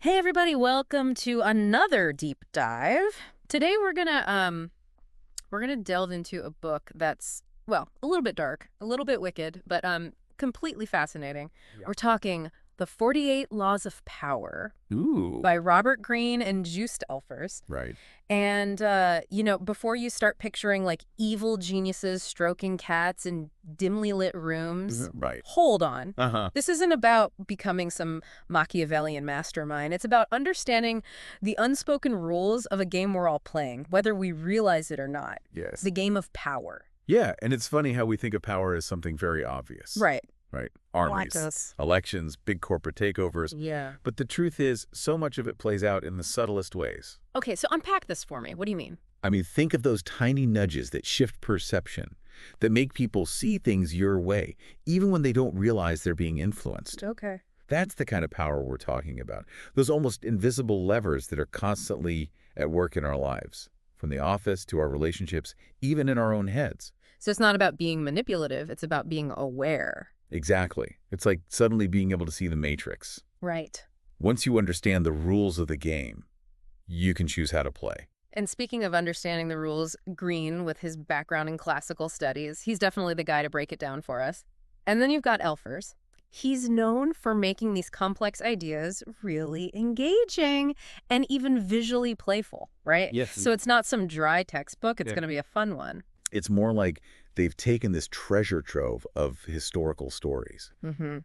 Hey everybody, welcome to another deep dive. Today we're gonna delve into a book that's, well, a little bit dark, a little bit wicked, but completely fascinating. Yeah. We're talking The 48 Laws of Power Ooh. by Robert Greene and Joost Elfers. Right. And before you start picturing like evil geniuses stroking cats in dimly lit rooms, Right. hold on. Uh-huh. This isn't about becoming some Machiavellian mastermind. It's about understanding the unspoken rules of a game we're all playing, whether we realize it or not. Yes. The game of power. Yeah, and it's funny how we think of power as something very obvious. Right. Right. Like Armies, us. elections, big corporate takeovers. Yeah. But the truth is, so much of it plays out in the subtlest ways. Okay, so unpack this for me. What do you mean? I mean, think of those tiny nudges that shift perception, that make people see things your way, even when they don't realize they're being influenced. Okay. That's the kind of power we're talking about. Those almost invisible levers that are constantly at work in our lives, from the office to our relationships, even in our own heads. So it's not about being manipulative, it's about being aware. Exactly. It's like suddenly being able to see the matrix. Right. Once you understand the rules of the game, you can choose how to play. And speaking of understanding the rules, Greene, with his background in classical studies, he's definitely the guy to break it down for us. And then you've got Elfers. He's known for making these complex ideas really engaging and even visually playful, right? Yes. So it's not some dry textbook, it's Yeah. going to be a fun one. It's more like they've taken this treasure trove of historical stories. Mm-hmm.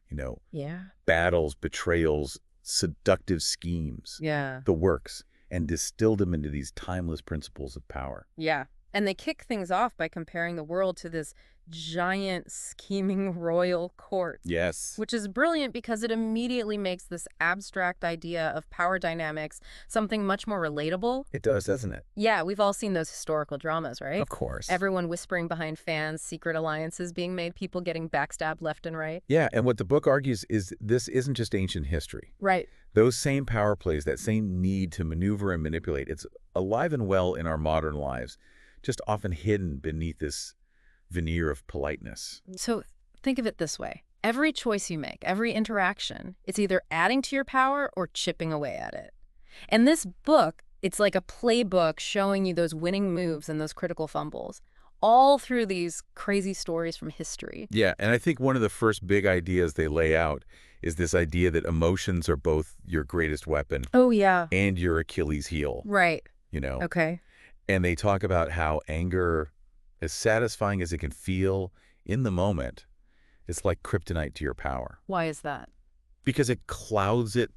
Yeah. Battles, betrayals, seductive schemes, Yeah. the works, and distilled them into these timeless principles of power. Yeah. And they kick things off by comparing the world to this giant scheming royal court. Yes. Which is brilliant because it immediately makes this abstract idea of power dynamics something much more relatable. It does, doesn't it? Yeah, we've all seen those historical dramas, right? Of course. Everyone whispering behind fans, secret alliances being made, people getting backstabbed left and right. Yeah, and what the book argues is this isn't just ancient history. Right. Those same power plays, that same need to maneuver and manipulate, it's alive and well in our modern lives, just often hidden beneath this veneer of politeness. So think of it this way. Every choice you make, every interaction, it's either adding to your power or chipping away at it. And this book, it's like a playbook showing you those winning moves and those critical fumbles, all through these crazy stories from history. Yeah, and I think one of the first big ideas they lay out is this idea that emotions are both your greatest weapon Oh, yeah. and your Achilles heel, Right. you know? Okay. And they talk about how anger, as satisfying as it can feel in the moment, it's like kryptonite to your power. Why is that? Because it clouds it.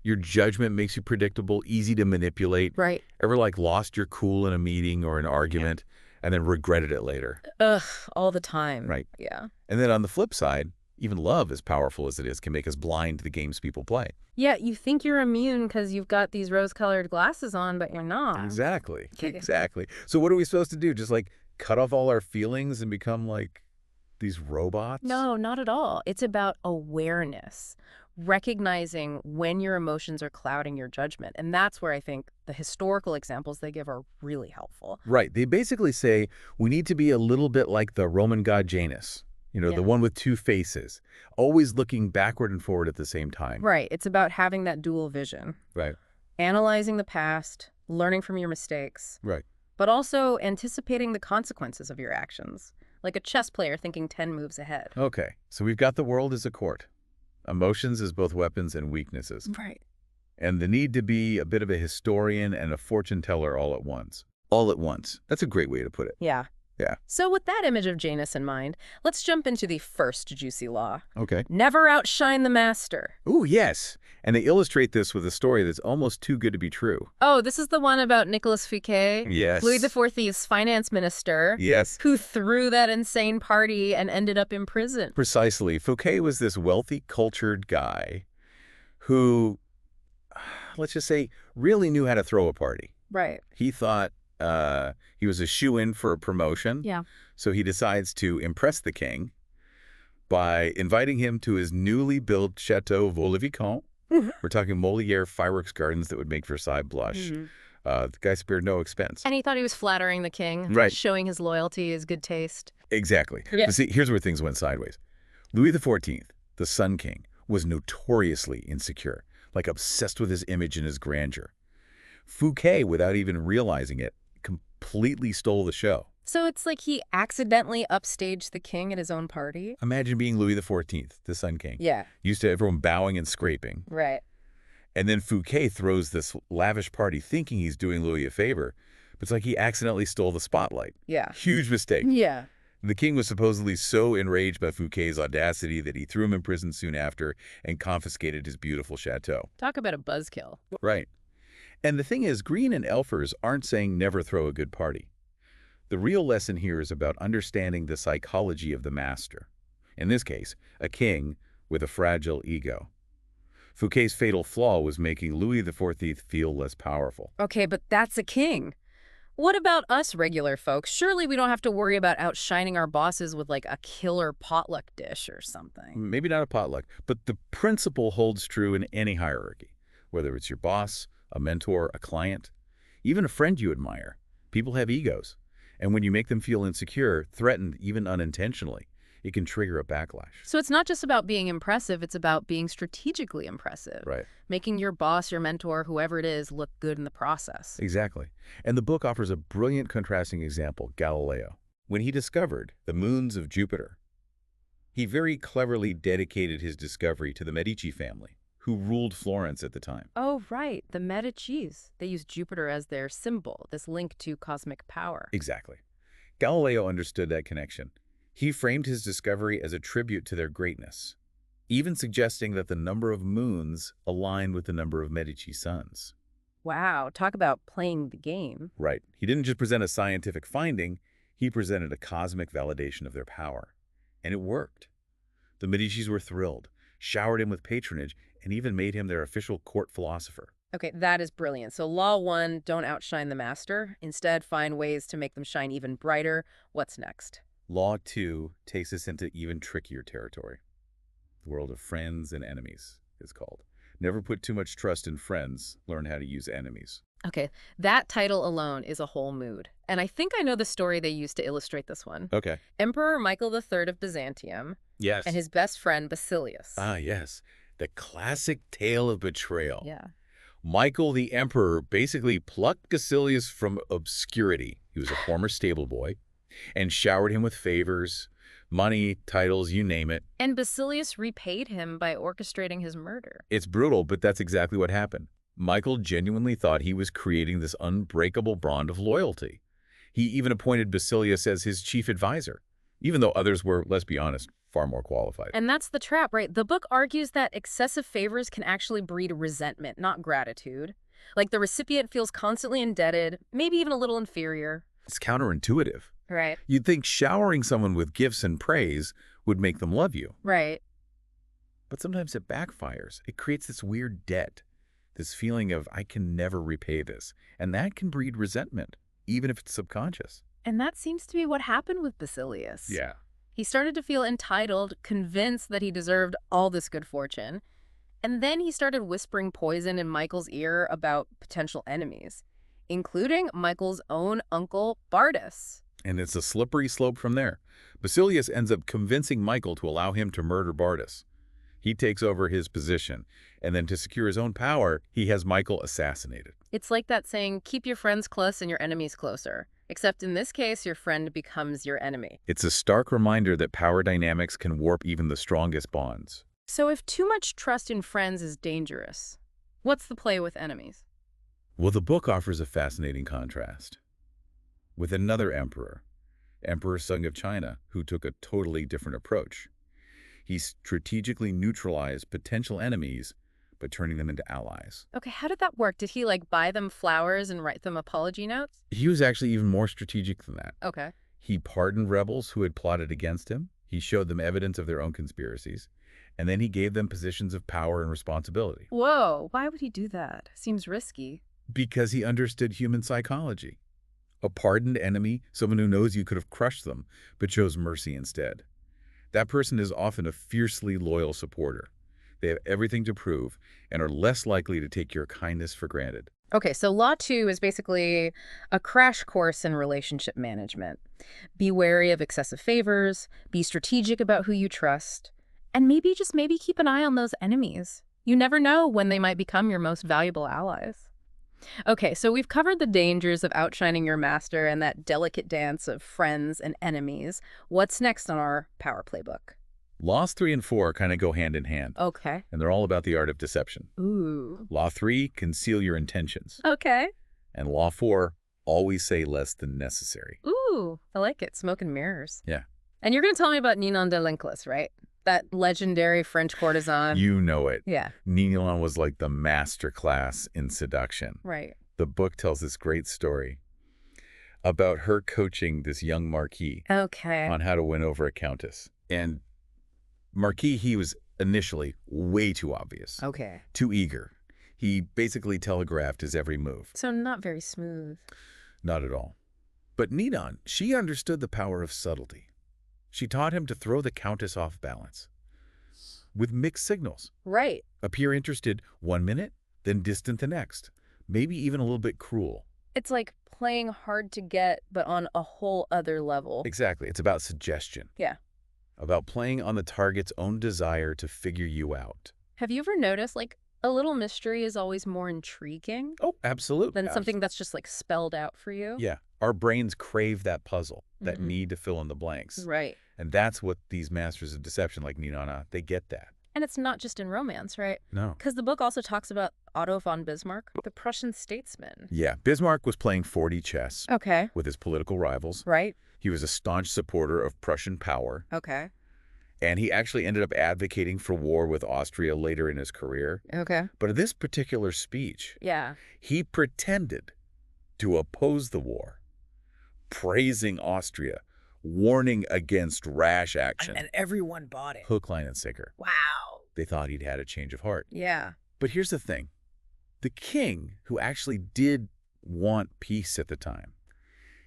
Your judgment makes you predictable, easy to manipulate. Right. Ever like lost your cool in a meeting or an argument and then regretted it later? Ugh, all the time. Right. Yeah. And then on the flip side, even love, as powerful as it is, can make us blind to the games people play. Yeah, you think you're immune because you've got these rose-colored glasses on, but you're not. Exactly. Okay. Exactly. So what are we supposed to do? Just like cut off all our feelings and become like these robots? No, not at all. It's about awareness, recognizing when your emotions are clouding your judgment. And that's where I think the historical examples they give are really helpful. Right. They basically say we need to be a little bit like the Roman god Janus, Yeah. the one with two faces, always looking backward and forward at the same time. Right. It's about having that dual vision, Right. analyzing the past, learning from your mistakes, Right. but also anticipating the consequences of your actions, like a chess player thinking 10 moves ahead. Okay. So we've got the world as a court, emotions as both weapons and weaknesses, Right. and the need to be a bit of a historian and a fortune teller all at once. All at once. That's a great way to put it. Yeah. Yeah. So with that image of Janus in mind, let's jump into the first juicy law. Okay. Never outshine the master. Ooh, yes. And they illustrate this with a story that's almost too good to be true. Oh, this is the one about Nicolas Fouquet, Yes. Louis XIV's finance minister, Yes. who threw that insane party and ended up in prison. Precisely. Fouquet was this wealthy, cultured guy who, let's just say, really knew how to throw a party. Right. He thought he was a shoo-in for a promotion. Yeah. So he decides to impress the king by inviting him to his newly built Chateau Vaux-le-Vicomte. We're talking Molière fireworks gardens that would make Versailles blush. The guy spared no expense. And he thought he was flattering the king, Right. showing his loyalty, his good taste. Exactly. Yeah. But see, here's where things went sideways. Louis XIV, the Sun King, was notoriously insecure. like obsessed with his image and his grandeur. Fouquet, without even realizing it, completely stole the show. So it's like he accidentally upstaged the king at his own party? Imagine being Louis XIV, the Sun King. Yeah. Used to everyone bowing and scraping. Right. And then Fouquet throws this lavish party thinking he's doing Louis a favor, but it's like he accidentally stole the spotlight. Yeah. Huge mistake. Yeah. The king was supposedly so enraged by Fouquet's audacity that he threw him in prison soon after and confiscated his beautiful chateau. Talk about a buzzkill. Right. And the thing is, Greene and Elfers aren't saying never throw a good party. The real lesson here is about understanding the psychology of the master. In this case, a king with a fragile ego. Fouquet's fatal flaw was making Louis XIV feel less powerful. Okay, but that's a king. What about us regular folks? Surely we don't have to worry about outshining our bosses with like a killer potluck dish or something. Maybe not a potluck, but the principle holds true in any hierarchy. Whether it's your boss, a mentor, a client, even a friend you admire. People have egos. And when you make them feel insecure, threatened, even unintentionally, it can trigger a backlash. So it's not just about being impressive, it's about being strategically impressive. Right. Making your boss, your mentor, whoever it is, look good in the process. Exactly. And the book offers a brilliant contrasting example, Galileo. When he discovered the moons of Jupiter, he very cleverly dedicated his discovery to the Medici family, who ruled Florence at the time. Oh, right. The Medicis. They use Jupiter as their symbol, this link to cosmic power. Exactly. Galileo understood that connection. He framed his discovery as a tribute to their greatness, even suggesting that the number of moons aligned with the number of Medici sons. Wow, talk about playing the game. Right. He didn't just present a scientific finding, he presented a cosmic validation of their power. And it worked. The Medicis were thrilled, showered him with patronage, and even made him their official court philosopher. Okay, that is brilliant. So law 1, don't outshine the master. Instead, find ways to make them shine even brighter. What's next? Law 2 takes us into even trickier territory. The world of friends and enemies is called. Never put too much trust in friends. Learn how to use enemies. Okay, that title alone is a whole mood. And I think I know the story they used to illustrate this one. Okay. Emperor Michael III of Byzantium Yes. and his best friend Basilius. Ah, yes. The classic tale of betrayal. Yeah. Michael the Emperor basically plucked Basilius from obscurity. He was a former stable boy, and showered him with favors, money, titles, you name it. And Basilius repaid him by orchestrating his murder. It's brutal, but that's exactly what happened. Michael genuinely thought he was creating this unbreakable bond of loyalty. He even appointed Basilius as his chief advisor, even though others were, let's be honest, far more qualified. And that's the trap, right? The book argues that excessive favors can actually breed resentment, not gratitude. Like the recipient feels constantly indebted, maybe even a little inferior. It's counterintuitive. Right. You'd think showering someone with gifts and praise would make them love you. Right. But sometimes it backfires. It creates this weird debt, this feeling of, I can never repay this. And that can breed resentment, even if it's subconscious. And that seems to be what happened with Basilius. Yeah. He started to feel entitled, convinced that he deserved all this good fortune. And then he started whispering poison in Michael's ear about potential enemies, including Michael's own uncle, Bardas. And it's a slippery slope from there. Basilius ends up convincing Michael to allow him to murder Bardas. He takes over his position, and then to secure his own power, he has Michael assassinated. It's like that saying, keep your friends close and your enemies closer. Except in this case, your friend becomes your enemy. It's a stark reminder that power dynamics can warp even the strongest bonds. So if too much trust in friends is dangerous, what's the play with enemies? Well, the book offers a fascinating contrast with another emperor, Emperor Sung of China, who took a totally different approach. He strategically neutralized potential enemies by turning them into allies. Okay, how did that work? Did he, like, buy them flowers and write them apology notes? He was actually even more strategic than that. Okay. He pardoned rebels who had plotted against him. He showed them evidence of their own conspiracies. And then he gave them positions of power and responsibility. Whoa, why would he do that? Seems risky. Because he understood human psychology. A pardoned enemy, someone who knows you could have crushed them, but chose mercy instead. That person is often a fiercely loyal supporter. They have everything to prove and are less likely to take your kindness for granted. Okay, so Law 2 is basically a crash course in relationship management. Be wary of excessive favors, be strategic about who you trust, and maybe keep an eye on those enemies. You never know when they might become your most valuable allies. Okay, so we've covered the dangers of outshining your master and that delicate dance of friends and enemies. What's next on our power playbook? Laws 3 and 4 kind of go hand in hand, Okay. and they're all about the art of deception. Ooh. Law 3, conceal your intentions. Okay. And Law 4, always say less than necessary. Ooh, I like it. Smoke and mirrors. Yeah. And you're going to tell me about Ninon de l'Enclos, right? That legendary French courtesan. You know it. Yeah. Ninon was like the master class in seduction. Right. The book tells this great story about her coaching this young marquis Okay. on how to win over a countess. And Marquis, he was initially way too obvious, Okay. too eager. He basically telegraphed his every move. So not very smooth. Not at all. But Ninon, she understood the power of subtlety. She taught him to throw the countess off balance with mixed signals. Right. Appear interested 1 minute, then distant the next. Maybe even a little bit cruel. It's like playing hard to get, but on a whole other level. Exactly. It's about suggestion. Yeah. About playing on the target's own desire to figure you out. Have you ever noticed, like, a little mystery is always more intriguing Oh, absolutely. than something that's just, like, spelled out for you? Yeah. Our brains crave that puzzle, that Mhm. need to fill in the blanks. Right. And that's what these masters of deception like Ninon, they get that. And it's not just in romance, right? No. Because the book also talks about Otto von Bismarck, the Prussian statesman. Yeah, Bismarck was playing 4D chess Okay. with his political rivals. Right. He was a staunch supporter of Prussian power, Okay. and he actually ended up advocating for war with Austria later in his career. Okay. But in this particular speech, Yeah. he pretended to oppose the war, praising Austria, warning against rash action. And everyone bought it. Hook, line, and sinker. Wow. They thought he'd had a change of heart. Yeah. But here's the thing. The king, who actually did want peace at the time,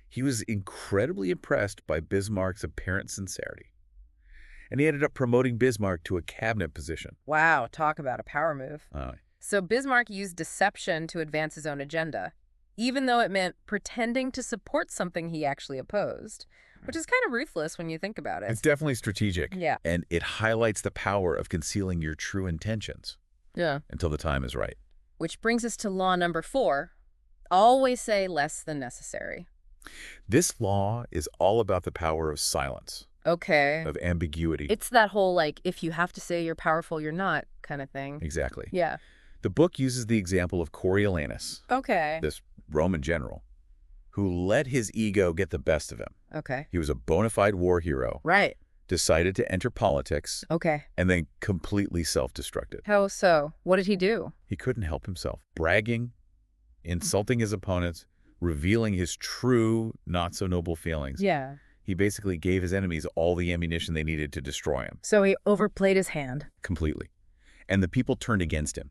he was incredibly impressed by Bismarck's apparent sincerity. And he ended up promoting Bismarck to a cabinet position. Wow. Talk about a power move. Uh, So Bismarck used deception to advance his own agenda, even though it meant pretending to support something he actually opposed, which is kind of ruthless when you think about it. It's definitely strategic. Yeah. And it highlights the power of concealing your true intentions Yeah. until the time is right. Which brings us to law number 4. Always say less than necessary. This law is all about the power of silence, Okay. of ambiguity. It's that whole, like, if you have to say you're powerful, you're not kind of thing. Exactly. Yeah. The book uses the example of Coriolanus, Okay. this Roman general, who let his ego get the best of him. Okay. He was a bona fide war hero, Right. decided to enter politics, Okay. and then completely self-destructed. How so? What did he do? He couldn't help himself. Bragging, insulting his opponents, revealing his true, not-so-noble feelings. Yeah. He basically gave his enemies all the ammunition they needed to destroy him. So he overplayed his hand. Completely. And the people turned against him.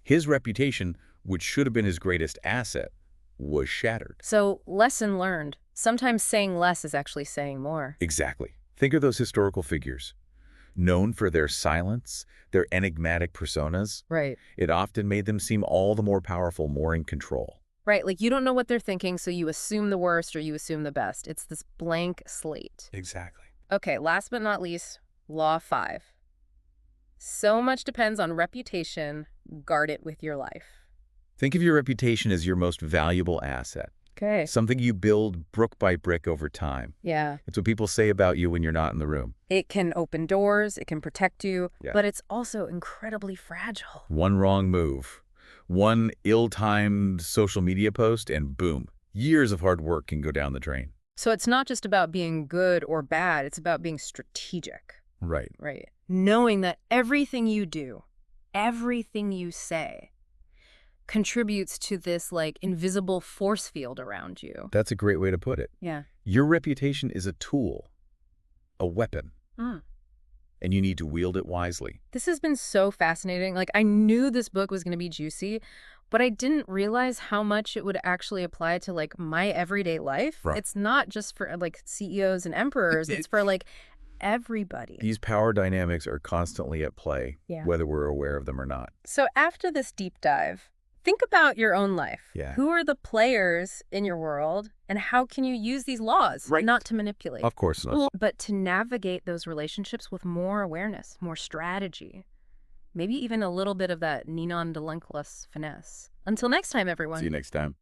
His reputation, which should have been his greatest asset, was shattered. So, lesson learned. Sometimes saying less is actually saying more. Exactly. Think of those historical figures. Known for their silence, their enigmatic personas, Right. it often made them seem all the more powerful, more in control. Right, like you don't know what they're thinking, so you assume the worst or you assume the best. It's this blank slate. Exactly. Okay, last but not least, law 5. So much depends on reputation. Guard it with your life. Think of your reputation as your most valuable asset, Okay. something you build brick by brick over time. Yeah. It's what people say about you when you're not in the room. It can open doors, it can protect you, Yeah. but it's also incredibly fragile. One wrong move, one ill-timed social media post, and boom, years of hard work can go down the drain. So it's not just about being good or bad, it's about being strategic. Right. Right. Knowing that everything you do, everything you say, contributes to this, like, invisible force field around you. That's a great way to put it. Yeah. Your reputation is a tool, a weapon, Mm. and you need to wield it wisely. This has been so fascinating. Like, I knew this book was going to be juicy, but I didn't realize how much it would actually apply to, like, my everyday life. Right. It's not just for, like, CEOs and emperors. It's for, like, everybody. These power dynamics are constantly at play, Yeah. whether we're aware of them or not. So after this deep dive, think about your own life. Yeah. Who are the players in your world, and how can you use these laws? Right. Not to manipulate, Of course not. but to navigate those relationships with more awareness, more strategy. Maybe even a little bit of that Ninon de l'Enclos finesse. Until next time, See everyone. you next time.